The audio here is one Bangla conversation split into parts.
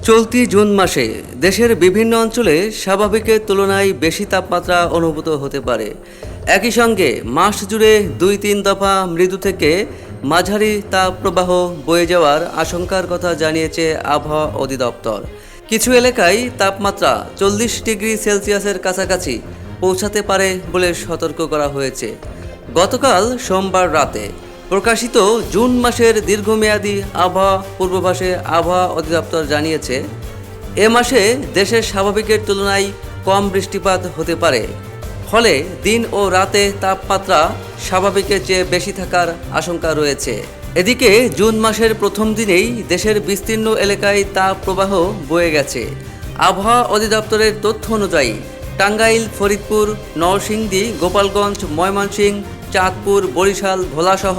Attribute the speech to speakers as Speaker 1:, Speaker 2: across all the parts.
Speaker 1: চলতি জুন মাসে দেশের বিভিন্ন অঞ্চলে স্বাভাবিকের তুলনায় বেশি তাপমাত্রা অনুভূত হতে পারে। একই সঙ্গে মাস জুড়ে ২-৩ দফা মৃদু থেকে মাঝারি তাপপ্রবাহ বয়ে যাওয়ার আশঙ্কার কথা জানিয়েছে আবহাওয়া অধিদপ্তর। কিছু এলাকায় তাপমাত্রা ৪০ ডিগ্রি সেলসিয়াসের কাছাকাছি পৌঁছাতে পারে বলে সতর্ক করা হয়েছে। গতকাল সোমবার রাতে প্রকাশিত জুন মাসের দীর্ঘমেয়াদী আবহাওয়া পূর্বাভাসে আবহাওয়া অধিদপ্তর জানিয়েছে, এ মাসে দেশের স্বাভাবিকের তুলনায় কম বৃষ্টিপাত হতে পারে। ফলে দিন ও রাতে তাপমাত্রা স্বাভাবিকের চেয়ে বেশি থাকার আশঙ্কা রয়েছে। এদিকে জুন মাসের প্রথম দিনেই দেশের বিস্তীর্ণ এলাকায় তাপপ্রবাহ বয়ে গেছে। আবহাওয়া অধিদপ্তরের তথ্য অনুযায়ী টাঙ্গাইল, ফরিদপুর, নরসিংদী, গোপালগঞ্জ, ময়মনসিংহ, চাঁদপুর, বরিশাল, ভোলাসহ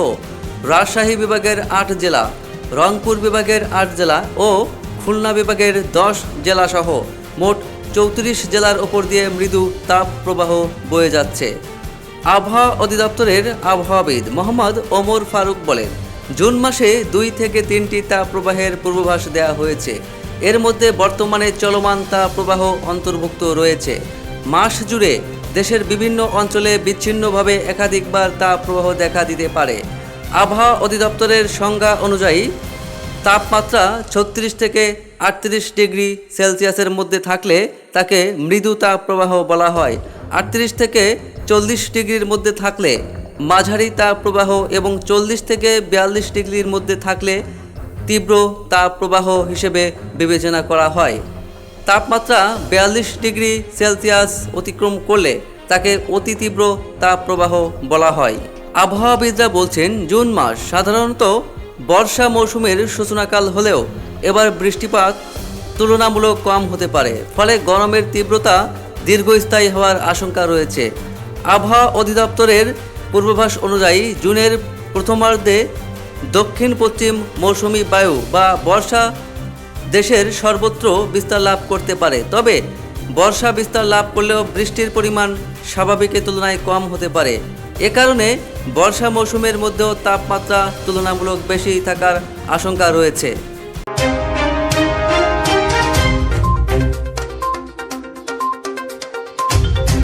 Speaker 1: রাজশাহী বিভাগের ৮ জেলা, রংপুর বিভাগের ৮ জেলা ও খুলনা বিভাগের ১০ জেলাসহ মোট ৩৪ জেলার ওপর দিয়ে মৃদু তাপপ্রবাহ বয়ে যাচ্ছে। আবহাওয়া অধিদপ্তরের আবহাওয়াবিদ মোহাম্মদ ওমর ফারুক বলেন, জুন মাসে ২ থেকে ৩টি তাপপ্রবাহের পূর্বাভাস দেওয়া হয়েছে। এর মধ্যে বর্তমানে চলমান তাপপ্রবাহ অন্তর্ভুক্ত রয়েছে। মাস জুড়ে দেশের বিভিন্ন অঞ্চলে বিচ্ছিন্নভাবে একাধিকবার তাপপ্রবাহ দেখা দিতে পারে। আবহাওয়া অধিদপ্তরের সংজ্ঞা অনুযায়ী তাপমাত্রা ৩৬ থেকে ৩৮ ডিগ্রি সেলসিয়াসের মধ্যে থাকলে তাকে মৃদু তাপপ্রবাহ বলা হয়। ৩৮ থেকে ৪০ ডিগ্রির মধ্যে থাকলে মাঝারি তাপপ্রবাহ এবং ৪০ থেকে ৪২ ডিগ্রির মধ্যে থাকলে তীব্র তাপপ্রবাহ হিসেবে বিবেচনা করা হয়। তাপমাত্রা ৪২ ডিগ্রি সেলসিয়াস অতিক্রম করলে তাকে অতি তীব্র তাপপ্রবাহ বলা হয়। আবহাওয়াবিদরা বলছেন, জুন মাস সাধারণত বর্ষা মৌসুমের সূচনাকাল হলেও এবার বৃষ্টিপাত তুলনামূলক কম হতে পারে। ফলে গরমের তীব্রতা দীর্ঘস্থায়ী হওয়ার আশঙ্কা রয়েছে। আবহাওয়া অধিদপ্তরের পূর্বাভাস অনুযায়ী জুনের প্রথমার্ধে দক্ষিণ পশ্চিম মৌসুমি বায়ু বা বর্ষা দেশের সর্বত্র বিস্তার লাভ করতে পারে। তবে বর্ষা বিস্তার লাভ করলেও বৃষ্টির পরিমাণ স্বাভাবিকের তুলনায় কম হতে পারে। এ কারণে বর্ষা মৌসুমের মধ্যেও তাপমাত্রা তুলনামূলক বেশি থাকার আশঙ্কা রয়েছে।